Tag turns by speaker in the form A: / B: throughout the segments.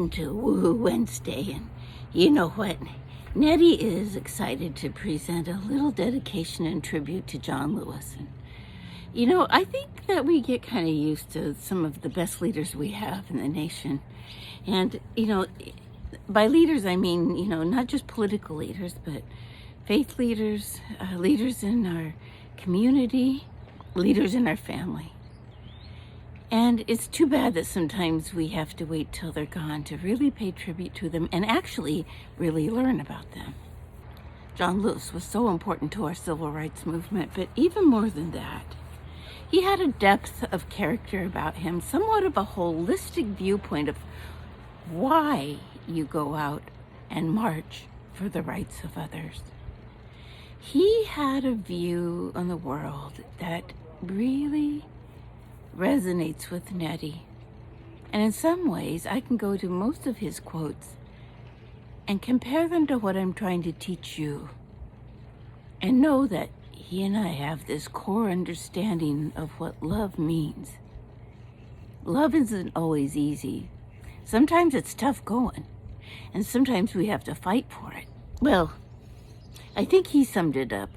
A: welcome to Woo Wednesday, and you know what? Nettie is excited to present a little dedication and tribute to John Lewis. And I think that we get kind of used to some of the best leaders we have in the nation. And, by leaders, I mean, not just political leaders, but faith leaders, leaders in our community, leaders in our family. And it's too bad that sometimes we have to wait till they're gone to really pay tribute to them and actually really learn about them. John Lewis was so important to our civil rights movement, but even more than that, he had a depth of character about him, somewhat of a holistic viewpoint of why you go out and march for the rights of others. He had a view on the world that really resonates with Nettie. And in some ways, I can go to most of his quotes and compare them to what I'm trying to teach you, and know that he and I have this core understanding of what love means. Love isn't always easy. Sometimes it's tough going, and sometimes we have to fight for it. Well, I think he summed it up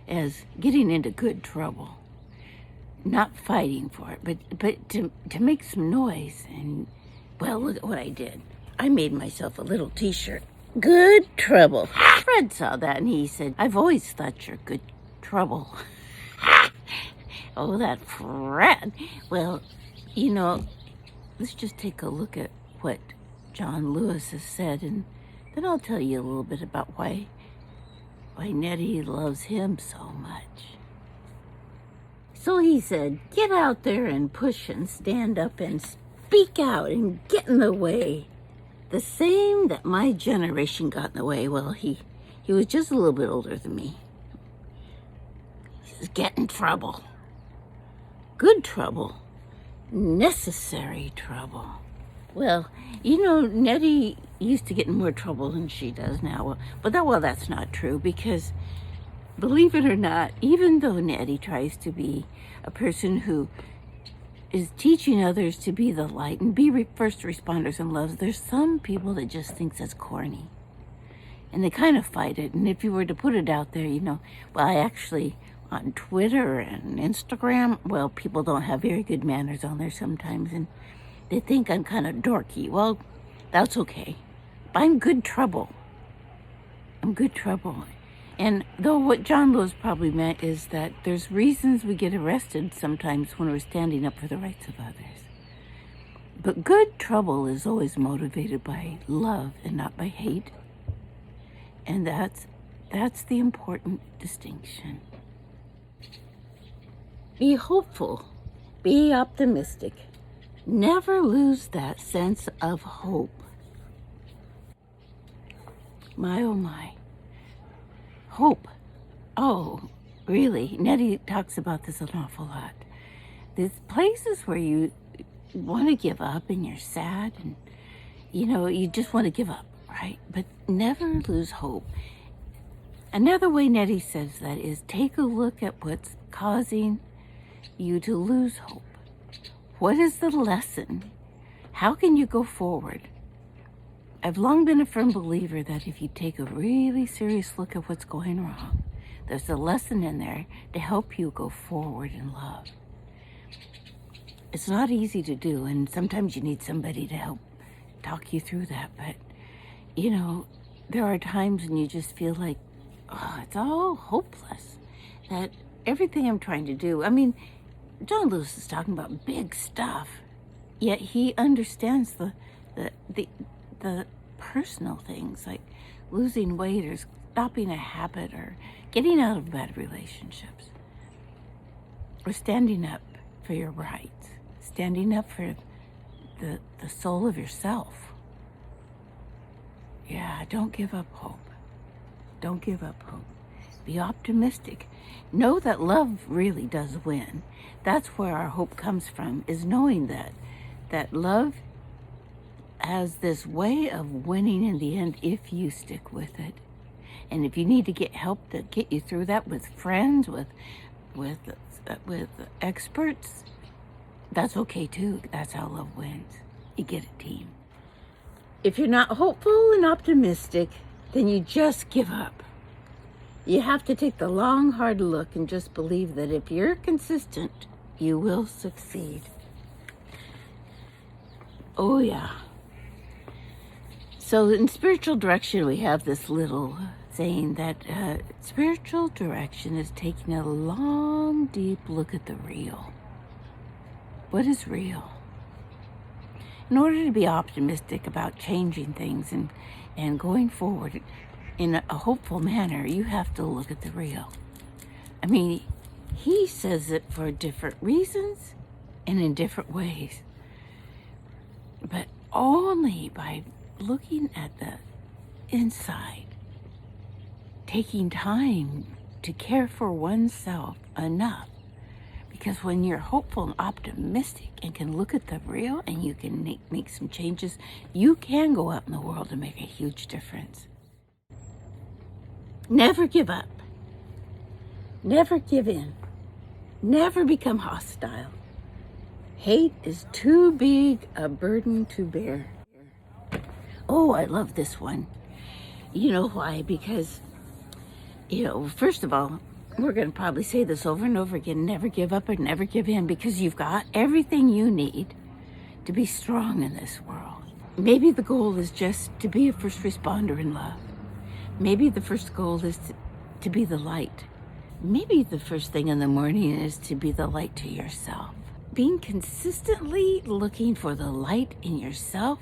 A: as getting into good trouble. Not fighting for it, but to make some noise. And, well, look at what I did. I made myself a little t-shirt. Good trouble. Fred saw that and he said, "I've always thought you're good trouble." Oh, that Fred. Well, let's just take a look at what John Lewis has said, and then I'll tell you a little bit about why Nettie loves him so much. So he said, "Get out there and push and stand up and speak out and get in the way. The same that my generation got in the way." Well, he was just a little bit older than me. He says, "Get in trouble. Good trouble. Necessary trouble." Well, Nettie used to get in more trouble than she does now. But that's not true, because believe it or not, even though Nettie tries to be a person who is teaching others to be the light and be first responders and loves, there's some people that just think that's corny. And they kind of fight it. And if you were to put it out there, I actually, on Twitter and Instagram, people don't have very good manners on there sometimes. And they think I'm kind of dorky. Well, that's okay. But I'm good trouble. I'm good trouble. And though what John Lewis probably meant is that there's reasons we get arrested sometimes when we're standing up for the rights of others. But good trouble is always motivated by love and not by hate. And that's the important distinction. Be hopeful. Be optimistic. Never lose that sense of hope. My, oh my. Hope. Oh, really? Nettie talks about this an awful lot. There's places where you want to give up and you're sad and, you just want to give up, right? But never lose hope. Another way Nettie says that is take a look at what's causing you to lose hope. What is the lesson? How can you go forward? I've long been a firm believer that if you take a really serious look at what's going wrong, there's a lesson in there to help you go forward in love. It's not easy to do, and sometimes you need somebody to help talk you through that. But, there are times when you just feel like, it's all hopeless. That everything I'm trying to do, John Lewis is talking about big stuff, yet he understands the personal things like losing weight or stopping a habit or getting out of bad relationships or standing up for your rights, standing up for the soul of yourself. Yeah, don't give up hope. Don't give up hope. Be optimistic. Know that love really does win. That's where our hope comes from, is knowing that love has this way of winning in the end if you stick with it. And if you need to get help to get you through that with friends, with experts, that's okay too. That's how love wins. You get a team. If you're not hopeful and optimistic, then you just give up. You have to take the long, hard look and just believe that if you're consistent, you will succeed. Oh, yeah. So in spiritual direction, we have this little saying that spiritual direction is taking a long, deep look at the real. What is real? In order to be optimistic about changing things and going forward in a hopeful manner, you have to look at the real. I mean, he says it for different reasons and in different ways. But only by looking at the inside, taking time to care for oneself enough. Because when you're hopeful and optimistic and can look at the real and you can make some changes, you can go out in the world and make a huge difference. Never give up. Never give in. Never become hostile. Hate is too big a burden to bear. Oh, I love this one. You know why? Because, first of all, we're going to probably say this over and over again, never give up or never give in, because you've got everything you need to be strong in this world. Maybe the goal is just to be a first responder in love. Maybe the first goal is to be the light. Maybe the first thing in the morning is to be the light to yourself. Being consistently looking for the light in yourself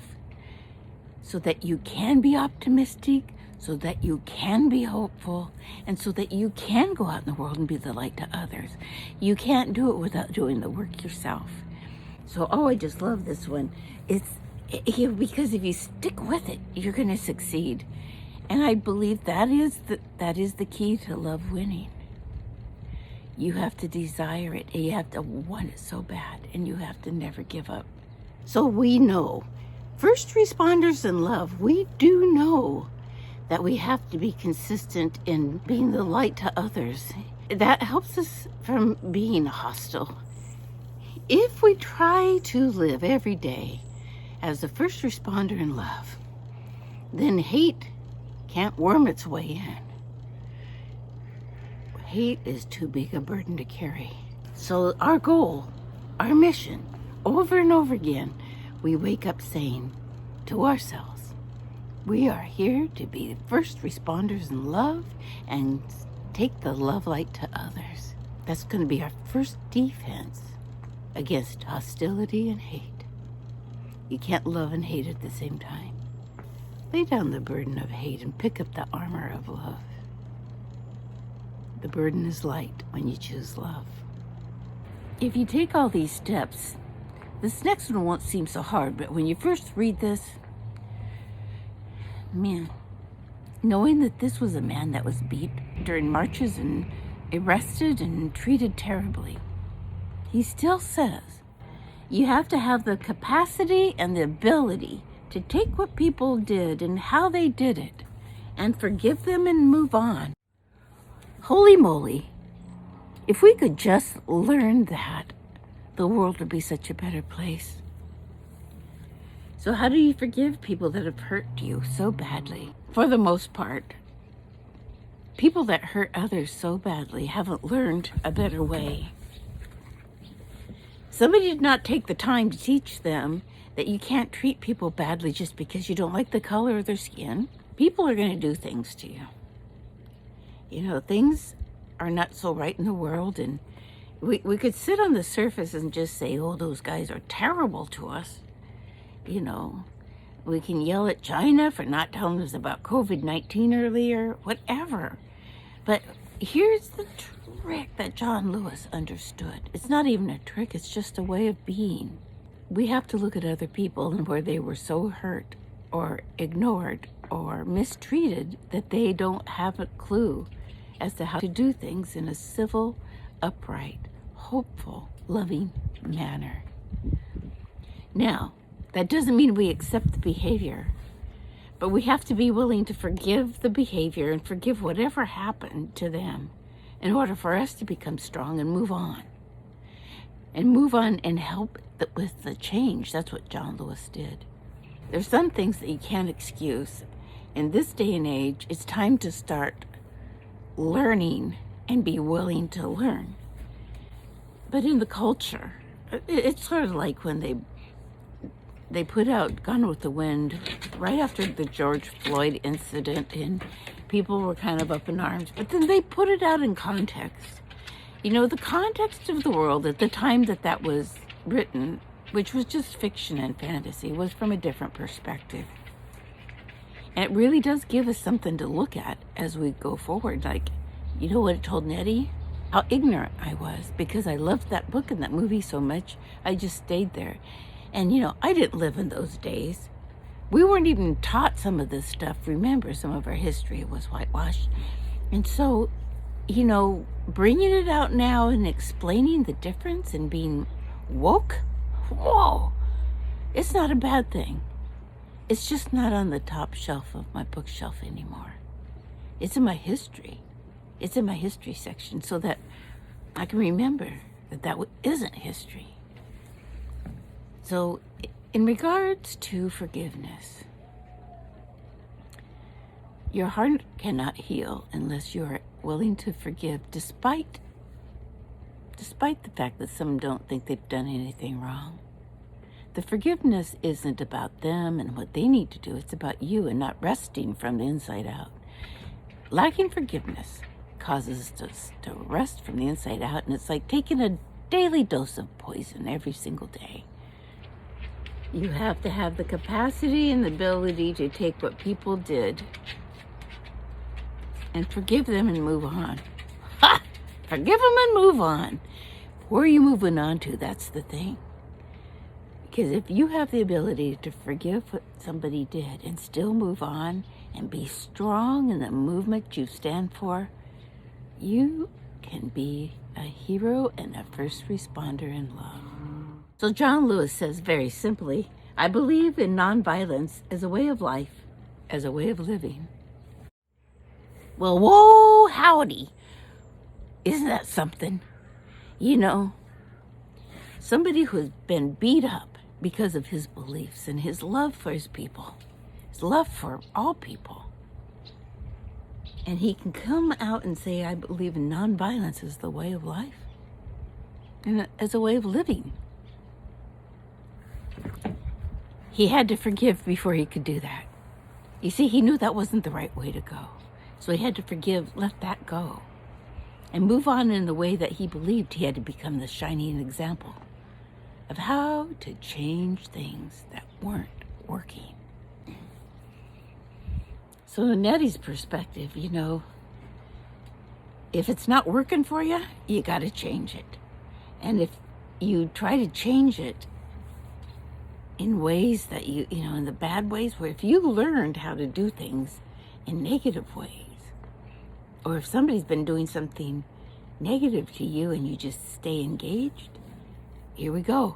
A: so that you can be optimistic, so that you can be hopeful, and so that you can go out in the world and be the light to others. You can't do it without doing the work yourself. So, I just love this one. Because if you stick with it, you're going to succeed. And I believe that is the key to love winning. You have to desire it, and you have to want it so bad, and you have to never give up. So we know, first responders in love, we do know that we have to be consistent in being the light to others. That helps us from being hostile. If we try to live every day as a first responder in love, then hate can't worm its way in. Hate is too big a burden to carry. So our goal, our mission, over and over again, we wake up saying to ourselves, we are here to be the first responders in love and take the love light to others. That's going to be our first defense against hostility and hate. You can't love and hate at the same time. Lay down the burden of hate and pick up the armor of love. The burden is light when you choose love. If you take all these steps, this next one won't seem so hard, but when you first read this, man, knowing that this was a man that was beat during marches and arrested and treated terribly, he still says you have to have the capacity and the ability to take what people did and how they did it and forgive them and move on. Holy moly, if we could just learn that, the world would be such a better place. So how do you forgive people that have hurt you so badly? For the most part, people that hurt others so badly haven't learned a better way. Somebody did not take the time to teach them that you can't treat people badly just because you don't like the color of their skin. People are going to do things to you. Things are not so right in the world, and we could sit on the surface and just say, oh, those guys are terrible to us. We can yell at China for not telling us about COVID-19 earlier, whatever. But here's the trick that John Lewis understood. It's not even a trick, it's just a way of being. We have to look at other people and where they were so hurt or ignored or mistreated that they don't have a clue as to how to do things in a civil, upright, hopeful, loving manner. Now, that doesn't mean we accept the behavior, but we have to be willing to forgive the behavior and forgive whatever happened to them in order for us to become strong and move on. And move on and help with the change. That's what John Lewis did. There's some things that you can't excuse. In this day and age, it's time to start learning and be willing to learn. But in the culture, it's sort of like when they put out Gone with the Wind right after the George Floyd incident, and people were kind of up in arms, but then they put it out in context. You know, the context of the world at the time that was written, which was just fiction and fantasy, was from a different perspective. And it really does give us something to look at as we go forward. Like, you know what it told Nettie? How ignorant I was, because I loved that book and that movie so much. I just stayed there. And, you know, I didn't live in those days. We weren't even taught some of this stuff. Remember, some of our history was whitewashed. And so, you know, bringing it out now and explaining the difference and being woke, whoa, it's not a bad thing. It's just not on the top shelf of my bookshelf anymore. It's in my history. It's in my history section so that I can remember that isn't history. So in regards to forgiveness, your heart cannot heal unless you are willing to forgive despite the fact that some don't think they've done anything wrong. The forgiveness isn't about them and what they need to do. It's about you and not resting from the inside out. Lacking forgiveness causes us to rest from the inside out, and it's like taking a daily dose of poison every single day. You have to have the capacity and the ability to take what people did and forgive them and move on. Ha! Forgive them and move on. Who are you moving on to? That's the thing. Because if you have the ability to forgive what somebody did and still move on and be strong in the movement you stand for, you can be a hero and a first responder in love. So John Lewis says very simply, I believe in nonviolence as a way of life, as a way of living. Well, whoa, howdy. Isn't that something? You know, somebody who's been beat up because of his beliefs and his love for his people, his love for all people. And he can come out and say, I believe in nonviolence as the way of life and as a way of living. He had to forgive before he could do that. You see, he knew that wasn't the right way to go. So he had to forgive, let that go, and move on in the way that he believed he had to become the shining example of how to change things that weren't working. So in Nettie's perspective, you know, if it's not working for you, you got to change it. And if you try to change it in ways that you know, in the bad ways, where if you learned how to do things in negative ways, or if somebody's been doing something negative to you and you just stay engaged, here we go.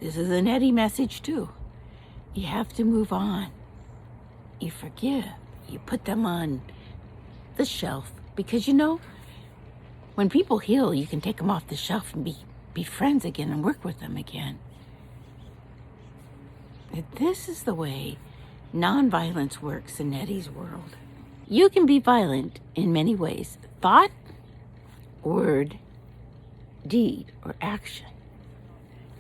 A: This is a Nettie message too. You have to move on. You forgive. You put them on the shelf, because you know, when people heal, you can take them off the shelf and be friends again and work with them again. This is the way nonviolence works in Nettie's world. You can be violent in many ways: thought, word, deed, or action.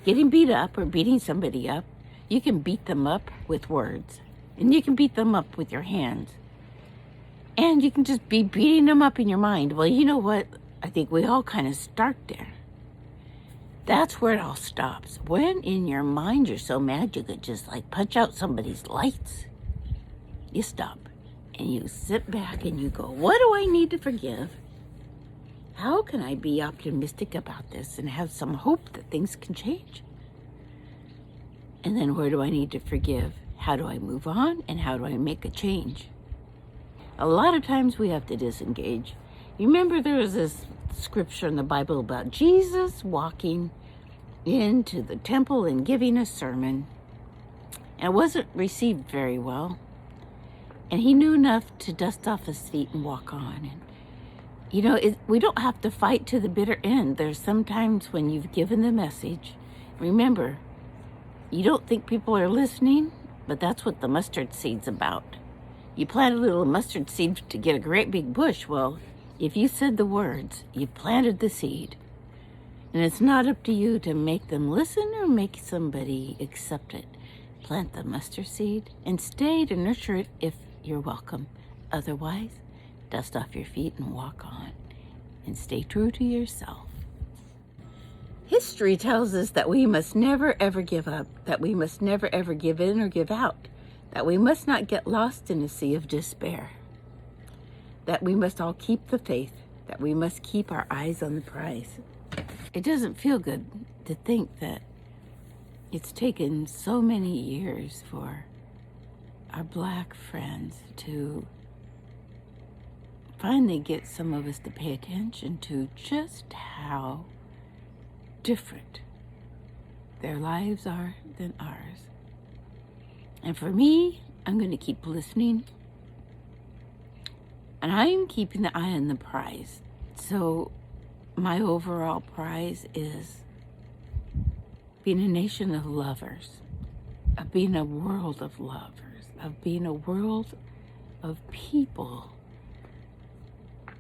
A: Getting beat up or beating somebody up, you can beat them up with words, and you can beat them up with your hands. And you can just be beating them up in your mind. Well, you know what? I think we all kind of start there. That's where it all stops. When in your mind you're so mad you could just like punch out somebody's lights, you stop and you sit back and you go, what do I need to forgive? How can I be optimistic about this and have some hope that things can change? And then where do I need to forgive? How do I move on? And how do I make a change? A lot of times we have to disengage. You remember there was this scripture in the Bible about Jesus walking into the temple and giving a sermon. And it wasn't received very well. And he knew enough to dust off his feet and walk on. And, you know, we don't have to fight to the bitter end. There's sometimes when you've given the message, remember, you don't think people are listening, But that's what the mustard seed's about. You plant a little mustard seed to get a great big bush. Well, if you said the words, you planted the seed. And it's not up to you to make them listen or make somebody accept it. Plant the mustard seed and stay to nurture it if you're welcome. Otherwise, dust off your feet and walk on. And stay true to yourself. History tells us that we must never ever give up, that we must never ever give in or give out, that we must not get lost in a sea of despair, that we must all keep the faith, that we must keep our eyes on the prize. It doesn't feel good to think that it's taken so many years for our Black friends to finally get some of us to pay attention to just how different their lives are than ours. And for me, I'm going to keep listening, and I'm keeping the eye on the prize. So my overall prize is being a nation of lovers, of being a world of lovers, of being a world of people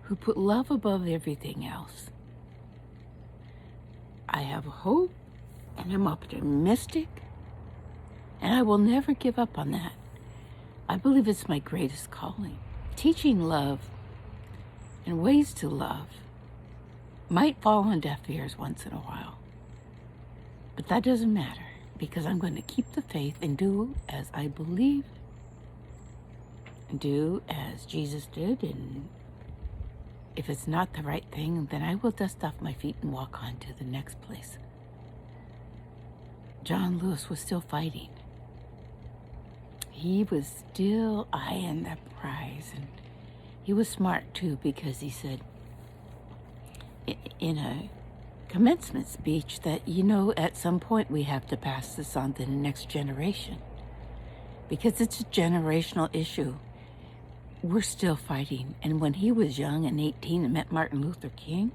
A: who put love above everything else. I have hope, and I'm optimistic, and I will never give up on that. I believe it's my greatest calling. Teaching love and ways to love might fall on deaf ears once in a while, but that doesn't matter, because I'm going to keep the faith and do as I believe, and do as Jesus did, and if it's not the right thing, then I will dust off my feet and walk on to the next place. John Lewis was still fighting. He was still eyeing the prize, and he was smart too, because he said in a commencement speech that, at some point we have to pass this on to the next generation, because it's a generational issue. We're still fighting. And when he was young and 18 and met Martin Luther King,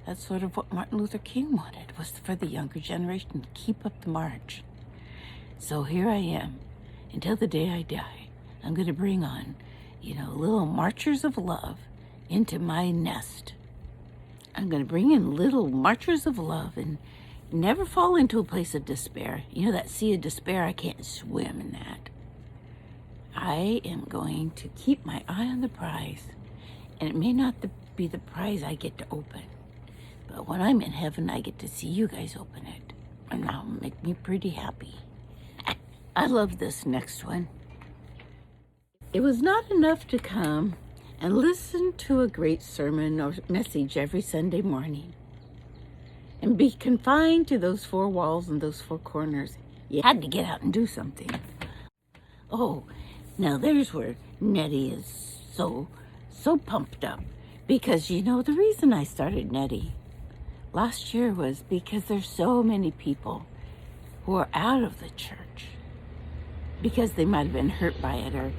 A: that's sort of what Martin Luther King wanted, was for the younger generation to keep up the march. So here I am. Until the day I die, I'm going to bring on, little marchers of love into my nest. I'm going to bring in little marchers of love and never fall into a place of despair. That sea of despair, I can't swim in that. I am going to keep my eye on the prize, and it may not be the prize I get to open, but when I'm in heaven, I get to see you guys open it, and that'll make me pretty happy. I love this next one. It was not enough to come and listen to a great sermon or message every Sunday morning and be confined to those four walls and those four corners. You had to get out and do something. Oh, now there's where Nettie is so pumped up, because the reason I started Nettie last year was because there's so many people who are out of the church because they might have been hurt by it, or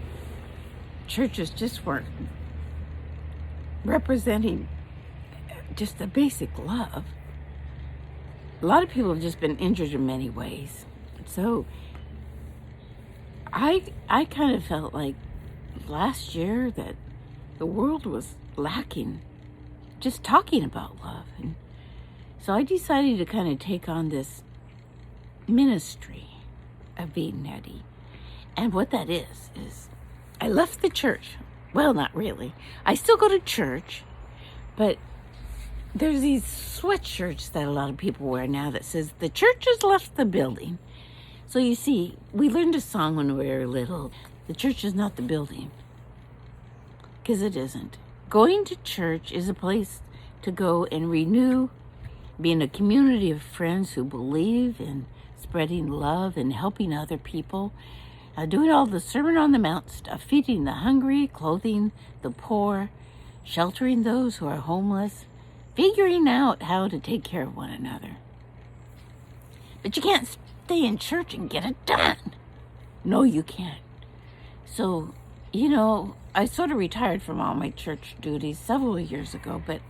A: churches just weren't representing just the basic love. A lot of people have just been injured in many ways. So I kind of felt like last year that the world was lacking just talking about love. And so I decided to kind of take on this ministry of being Nettie. And what that is I left the church. Well, not really. I still go to church, but there's these sweatshirts that a lot of people wear now that says, "The church has left the building." So you see, we learned a song when we were little. The church is not the building, because it isn't. Going to church is a place to go and renew, be in a community of friends who believe in spreading love and helping other people, doing all the Sermon on the Mount stuff, feeding the hungry, clothing the poor, sheltering those who are homeless, figuring out how to take care of one another. But you can't stay in church and get it done. No, you can't. So, I sort of retired from all my church duties several years ago, but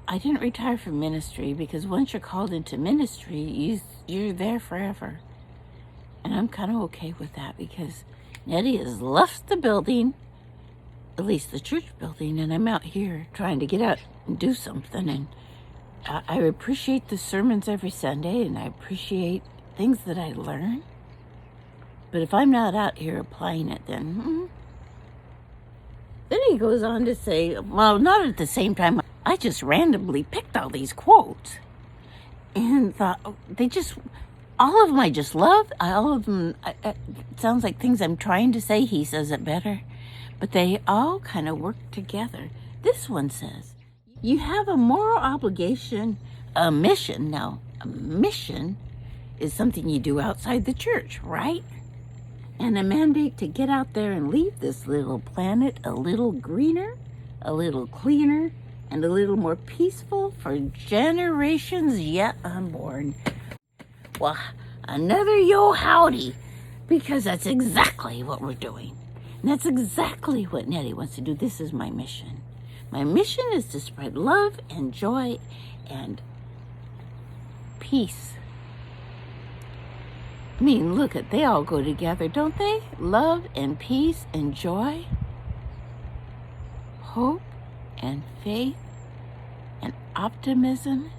A: I didn't retire from ministry, because once you're called into ministry, you're there forever. And I'm kind of okay with that because Nettie has left the building, at least the church building, and I'm out here trying to get out and do something. And I appreciate the sermons every Sunday, and I appreciate things that I learn. But if I'm not out here applying it, then he goes on to say, well, not at the same time. I just randomly picked all these quotes and thought all of them I just love. All of them, it sounds like things I'm trying to say. He says it better, but they all kind of work together. This one says, you have a moral obligation, a mission. Now, a mission is something you do outside the church, right? And a mandate to get out there and leave this little planet a little greener, a little cleaner, and a little more peaceful for generations yet unborn. Well, another yo howdy, because that's exactly what we're doing. And that's exactly what Nettie wants to do. This is my mission. My mission is to spread love and joy and peace. I mean, look, they all go together, don't they? Love and peace and joy, hope and faith and optimism.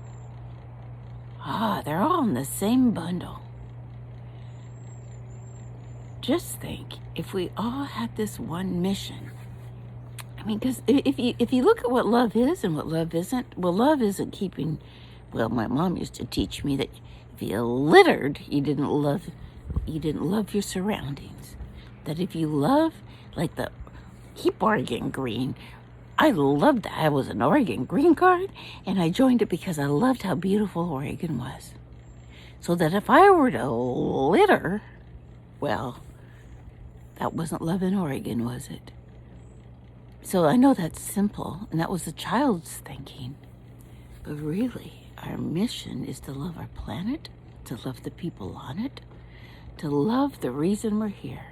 A: They're all in the same bundle. Just think, if we all had this one mission. I mean, because if you look at what love is and what love isn't, well, love isn't keeping. Well, my mom used to teach me that if you littered, you didn't love your surroundings. That if you love, like keep Oregon green. I loved that. I was an Oregon green card, and I joined it because I loved how beautiful Oregon was. So that if I were to litter, well, that wasn't loving Oregon, was it? So I know that's simple, and that was a child's thinking. But really, our mission is to love our planet, to love the people on it, to love the reason we're here,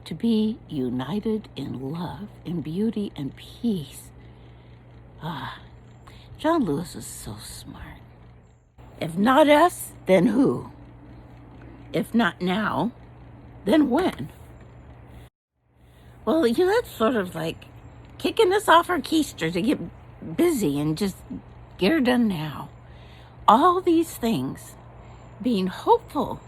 A: to be united in love, in beauty, and peace. John Lewis is so smart. If not us, then who? If not now, then when? Well, that's sort of like kicking us off our keister to get busy and just get her done now. All these things, being hopeful,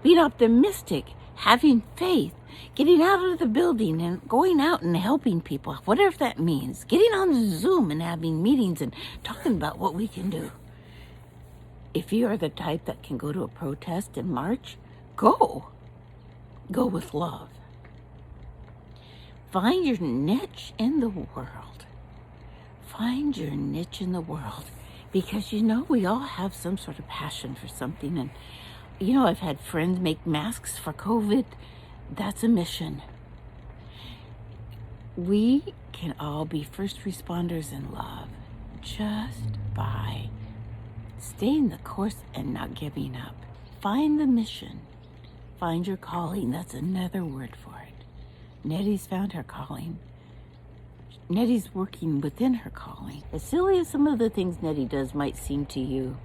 A: being optimistic, having faith, getting out of the building and going out and helping people, whatever that means, getting on Zoom and having meetings and talking about what we can do. If you are the type that can go to a protest and march, go. Go with love. Find your niche in the world. Find your niche in the world. Because, we all have some sort of passion for something. And, I've had friends make masks for COVID. That's a mission. We can all be first responders in love just by staying the course and not giving up. Find the mission. Find your calling. That's another word for it. Nettie's found her calling. Nettie's working within her calling. As silly as some of the things Nettie does might seem to you,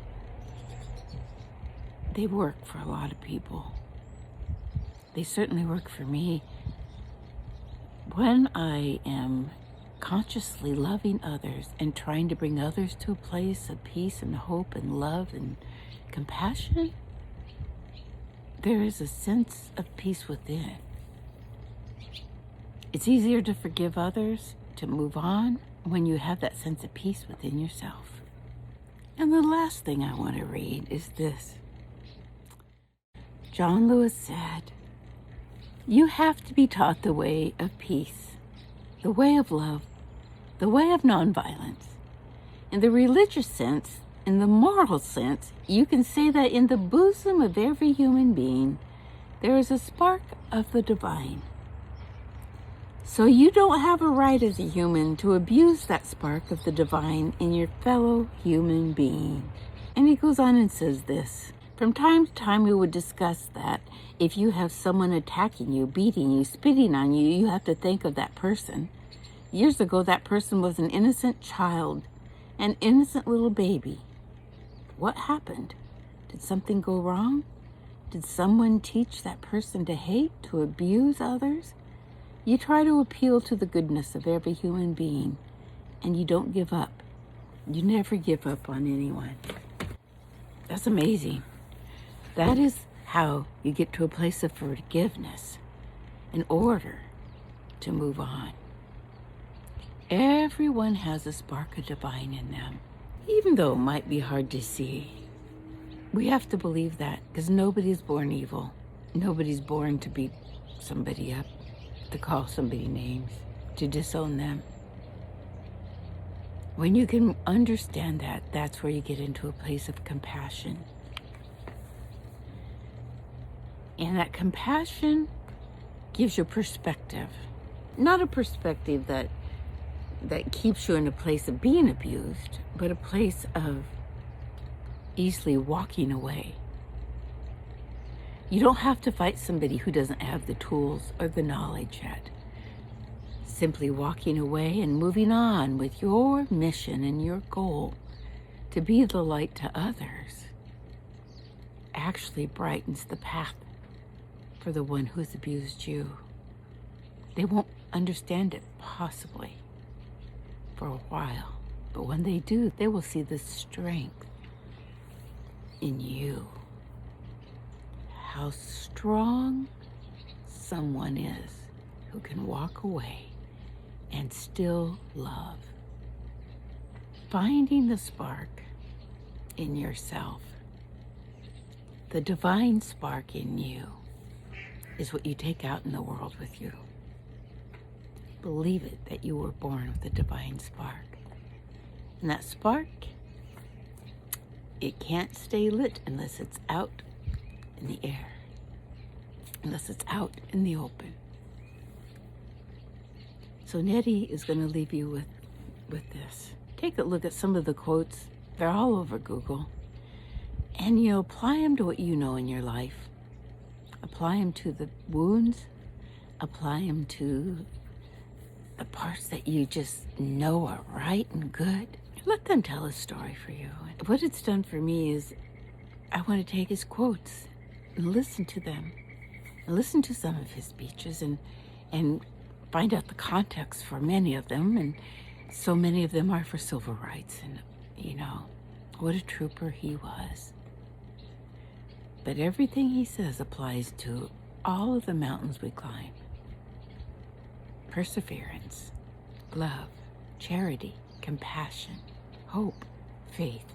A: they work for a lot of people. They certainly work for me. When I am consciously loving others and trying to bring others to a place of peace and hope and love and compassion, there is a sense of peace within. It's easier to forgive others, to move on, when you have that sense of peace within yourself. And the last thing I want to read is this. John Lewis said, you have to be taught the way of peace, the way of love, the way of nonviolence. In the religious sense, in the moral sense, you can say that in the bosom of every human being, there is a spark of the divine. So you don't have a right as a human to abuse that spark of the divine in your fellow human being. And he goes on and says this. From time to time, we would discuss that if you have someone attacking you, beating you, spitting on you, you have to think of that person. Years ago, that person was an innocent child, an innocent little baby. What happened? Did something go wrong? Did someone teach that person to hate, to abuse others? You try to appeal to the goodness of every human being, and you don't give up. You never give up on anyone. That's amazing. That is how you get to a place of forgiveness in order to move on. Everyone has a spark of divine in them, even though it might be hard to see. We have to believe that, because nobody's born evil. Nobody's born to beat somebody up, to call somebody names, to disown them. When you can understand that, that's where you get into a place of compassion. And that compassion gives you perspective. Not a perspective that keeps you in a place of being abused, but a place of easily walking away. You don't have to fight somebody who doesn't have the tools or the knowledge yet. Simply walking away and moving on with your mission and your goal to be the light to others actually brightens the path for the one who's abused you. They won't understand it, possibly, for a while. But when they do, they will see the strength in you. How strong someone is who can walk away and still love. Finding the spark in yourself, the divine spark in you, is what you take out in the world with you. Believe it, that you were born with a divine spark. And that spark, it can't stay lit unless it's out in the air, unless it's out in the open. So Nettie is going to leave you with this. Take a look at some of the quotes. They're all over Google. And apply them to what you know in your life. Apply them to the wounds. Apply them to the parts that you just know are right and good. Let them tell a story for you. What it's done for me is I want to take his quotes and listen to them. And listen to some of his speeches and find out the context for many of them. And so many of them are for civil rights. And, what a trooper he was. But everything he says applies to all of the mountains we climb. Perseverance, love, charity, compassion, hope, faith.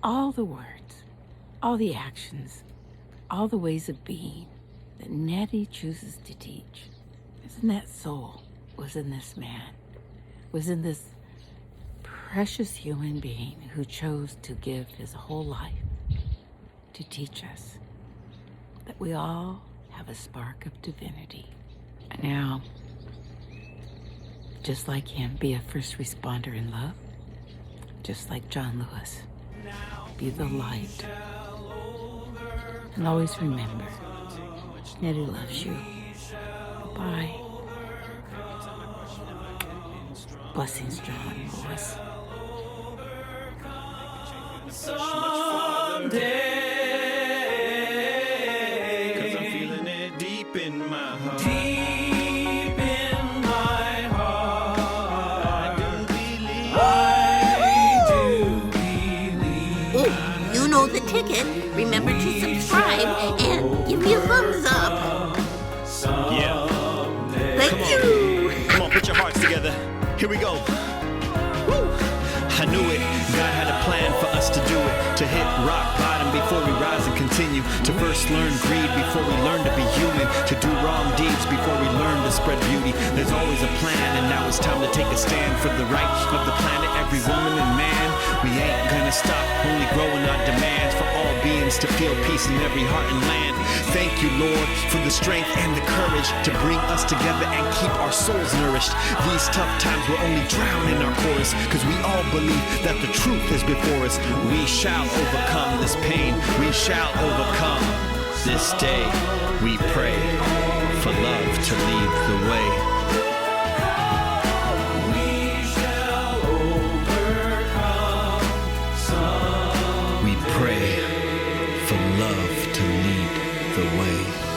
A: All the words, all the actions, all the ways of being that Nettie chooses to teach. Isn't that soul was in this man, was in this precious human being who chose to give his whole life to teach us that we all have a spark of divinity. And now, just like him, be a first responder in love, just like John Lewis. Be the light. And always remember, Nettie loves you. Bye. Blessings, John Lewis.
B: Someday, 'cause I'm feeling it deep in my heart. Deep in my heart. I do believe.
A: Oh, you know the ticket. Remember to subscribe and give me a thumbs up.
B: Yeah.
A: Thank you.
B: Come on, put your hearts together. Here we go. Woo. I knew it. God had a plan for us to do it. To hit rock bottom before we rise and continue. To first learn greed before we learn to be human. To do wrong deeds before we learn to spread beauty. There's always a plan, and now it's time to take a stand for the right of the planet, every woman and man. We ain't gonna stop, only growing our demands for all beings to feel peace in every heart and land. Thank you, Lord, for the strength and the courage to bring us together and keep our souls nourished. These tough times will only drown in our chorus, cause we all believe that the truth is before us. We shall overcome this pain. We shall overcome this day. We pray for love to lead the way. We shall overcome. We pray for love to lead
C: way.